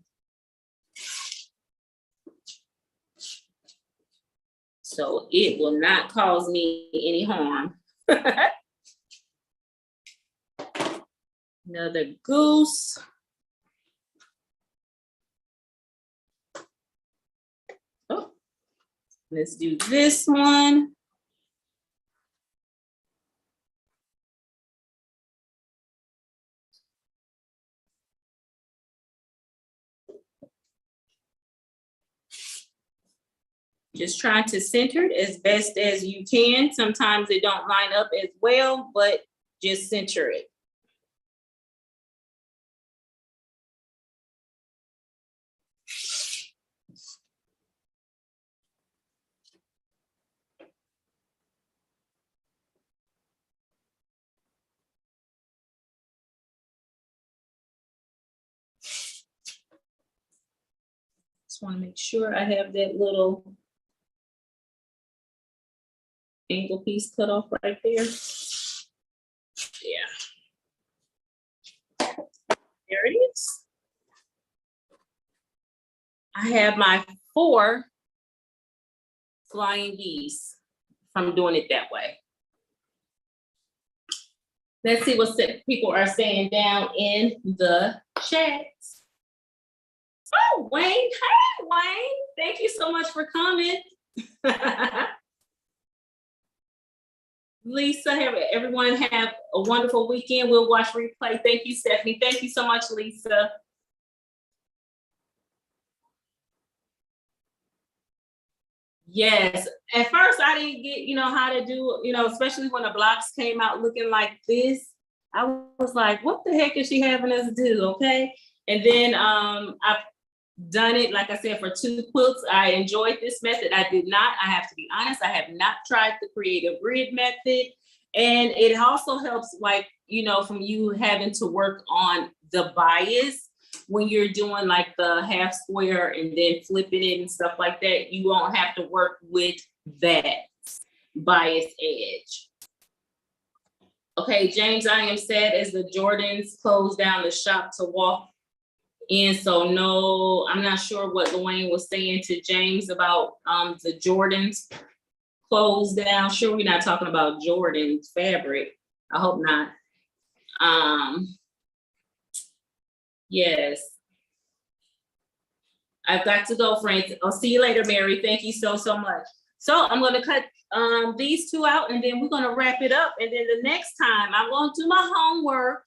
So it will not cause me any harm. Another goose. Oh, let's do this one. Just try to center it as best as you can. Sometimes it don't line up as well, but just center it. Just want to make sure I have that little angle piece cut off right there. Yeah. There it is. I have my 4 flying geese from doing it that way. Let's see what people are saying down in the chats. Oh, Wayne. Hey, Wayne. Thank you so much for coming. Lisa, everyone have a wonderful weekend. We'll watch replay. Thank you, Stephanie. Thank you so much, Lisa. Yes. At first, I didn't get, how to do, especially when the blocks came out looking like this. I was like, what the heck is she having us do? Okay. And then I've done it, like I said, for 2 quilts. I enjoyed this method. I did not, I have to be honest, I have not tried the creative grid method. And it also helps, like, from you having to work on the bias when you're doing like the half square and then flipping it and stuff like that. You won't have to work with that bias edge. Okay, James, I am sad as the Jordans closed down the shop to walk in. So no, I'm not sure what Dwayne was saying to James about the Jordans closed down. Sure, we're not talking about Jordan fabric. I hope not. Yes. I've got to go, friends. I'll see you later, Mary. Thank you so much. So I'm going to cut these 2 out, and then we're going to wrap it up. And then the next time I'm going to do my homework.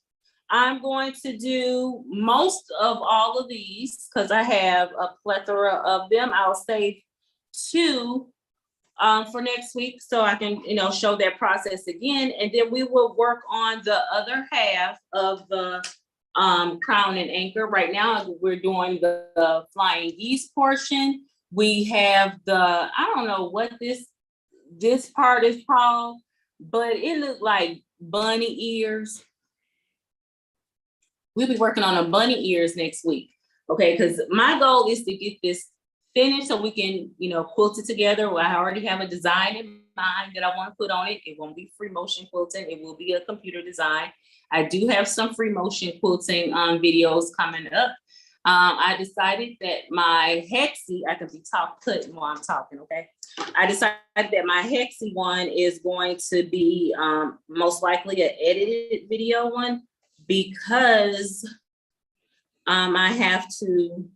I'm going to do most of all of these because I have a plethora of them. I'll save 2 for next week so I can, show that process again. And then we will work on the other half of the Crown and Anchor. Right now, we're doing the flying geese portion. We have I don't know what this part is called, but it looks like bunny ears. We'll be working on a bunny ears next week. Okay, because my goal is to get this finished so we can, quilt it together. I already have a design in mind that I want to put on it. It won't be free motion quilting. It will be a computer design. I do have some free motion quilting videos coming up. I decided that my hexie, I can be cutting while I'm talking, okay? I decided that my hexie one is going to be most likely an edited video one because I have to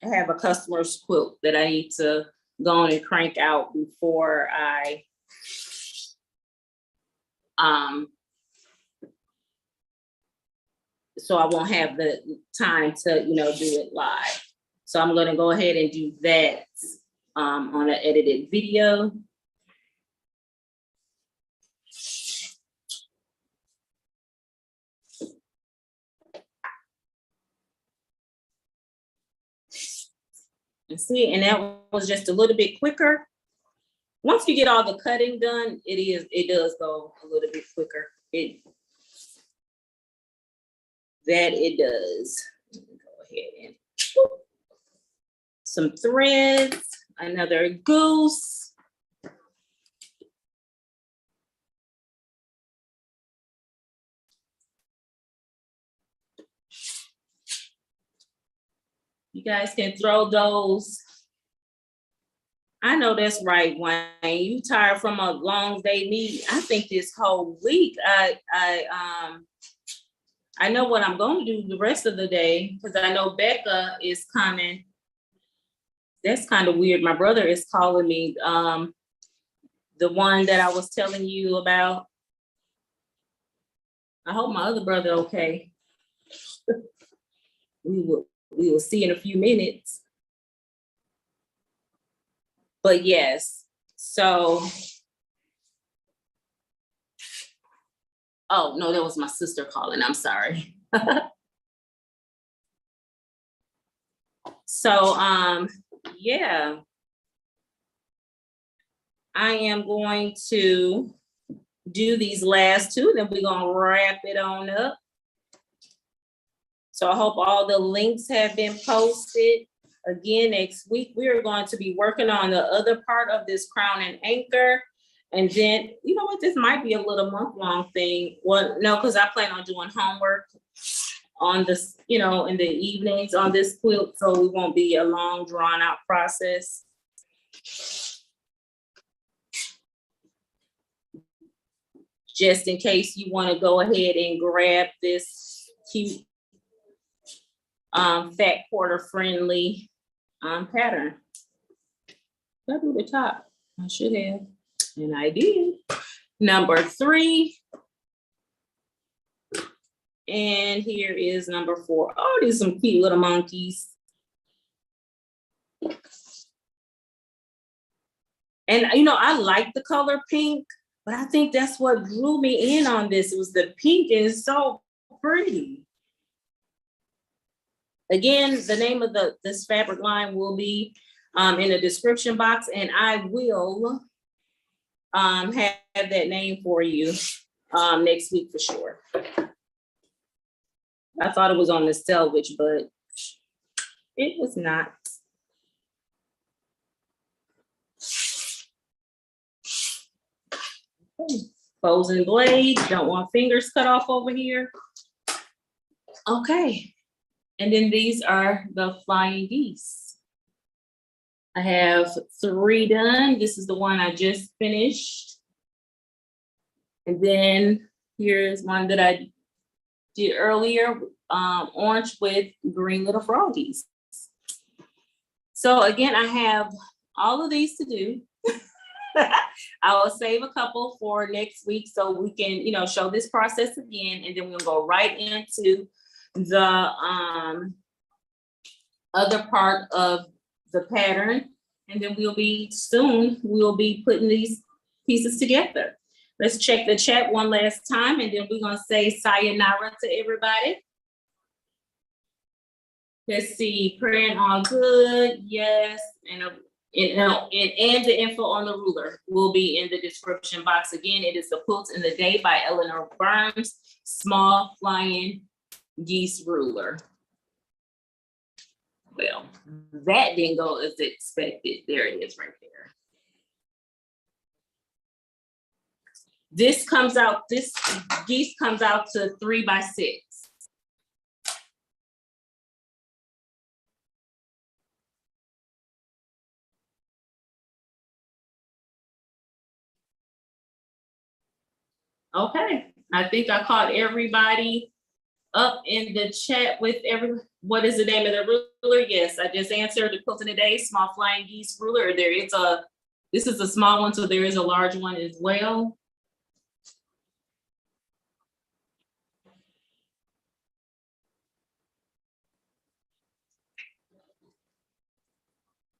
have a customer's quilt that I need to go on and crank out before I so I won't have the time to, do it live. So I'm going to go ahead and do that on an edited video. And see, and that was just a little bit quicker. Once you get all the cutting done, it does go a little bit quicker. It does. Let me go ahead and some threads, another goose. You guys can throw those. I know that's right, Wayne. You tired from a long day meeting. I think this whole week, I know what I'm going to do the rest of the day because I know Becca is coming. That's kind of weird. My brother is calling me. The one that I was telling you about. I hope my other brother okay. We will see in a few minutes. But yes, so. Oh, no, that was my sister calling. I'm sorry. So, yeah. I am going to do these last 2, then we're going to wrap it on up. So I hope all the links have been posted. Again, next week, we are going to be working on the other part of this Crown and Anchor. And then, you know what, this might be a little month-long thing. Well, no, because I plan on doing homework on this, in the evenings on this quilt, so it won't be a long, drawn-out process. Just in case you want to go ahead and grab this cute, fat quarter-friendly pattern. Did I do the top? I should have, and I did. number 3. And here is number 4. Oh, these are some cute little monkeys. And you know, I like the color pink, but I think that's what drew me in on this. It was the pink is so pretty. Again, the name of this fabric line will be in the description box, and I will have that name for you next week for sure. I thought it was on the selvage, but it was not. Closing blade, don't want fingers cut off over here. Okay, and then these are the flying geese. I have 3 done. This is the one I just finished. And then here's one that I did earlier, orange with green little froggies. So again, I have all of these to do. I will save a couple for next week so we can, you know, show this process again, and then we'll go right into the other part of the pattern, and then we'll be putting these pieces together. Let's check the chat one last time, and then we're gonna say sayonara to everybody. Let's see, praying all good, yes, and the info on the ruler will be in the description box. Again, it is the Quilts in the Day by Eleanor Burns, small flying geese ruler. Well, that didn't go as expected. There it is right there. This geese comes out to 3 by 6. Okay, I think I caught everybody up in the chat with what is the name of the ruler? Yes, I just answered the Quilt in the Day, small flying geese ruler. This is a small one, so there is a large one as well.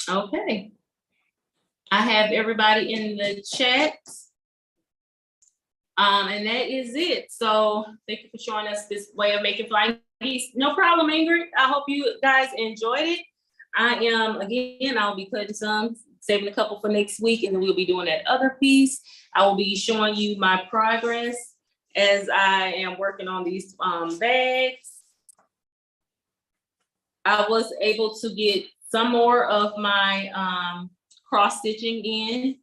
Okay, I have everybody in the chat. And that is it. So thank you for showing us this way of making flying geese. No problem, Ingrid. I hope you guys enjoyed it. I'll be cutting some, saving a couple for next week, and then we'll be doing that other piece. I will be showing you my progress as I am working on these bags. I was able to get some more of my cross stitching in.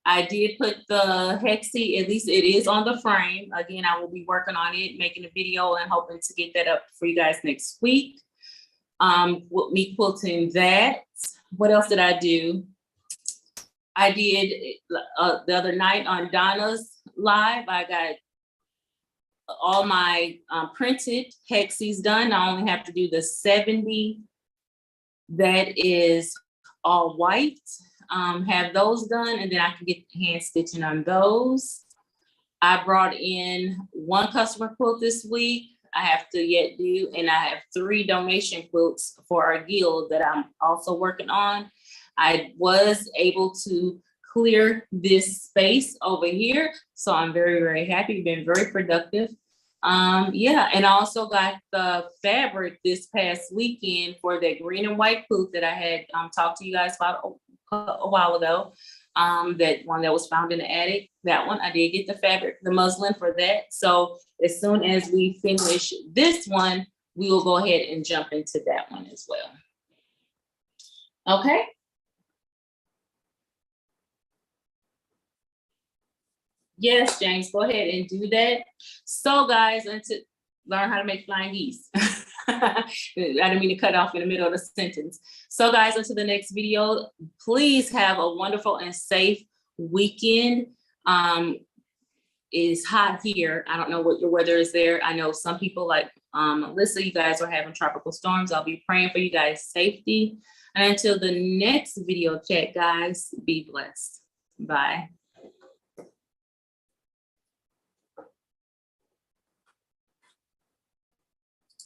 I did put the hexie, at least it is on the frame. Again, I will be working on it, making a video and hoping to get that up for you guys next week. With me quilting that. What else did I do? I did the other night on Donna's live, I got all my printed hexies done. I only have to do the 70 that is all white. Have those done, and then I can get hand stitching on those. I brought in 1 customer quilt this week. I have to yet do, and I have 3 donation quilts for our guild that I'm also working on. I was able to clear this space over here, so I'm very, very happy. Been very productive. Yeah, and I also got the fabric this past weekend for that green and white quilt that I had talked to you guys about a while ago. That one that was found in the attic, that one, I did get the fabric, the muslin for that. So as soon as we finish this one, we will go ahead and jump into that one as well. Okay. Yes, James, go ahead and do that. So guys, and to learn how to make flying geese. I didn't mean to cut off in the middle of the sentence. So guys, until the next video, please have a wonderful and safe weekend. It's hot here. I don't know what your weather is there. I know some people like Melissa, you guys are having tropical storms. I'll be praying for you guys' safety. And until the next video chat, guys, be blessed. Bye.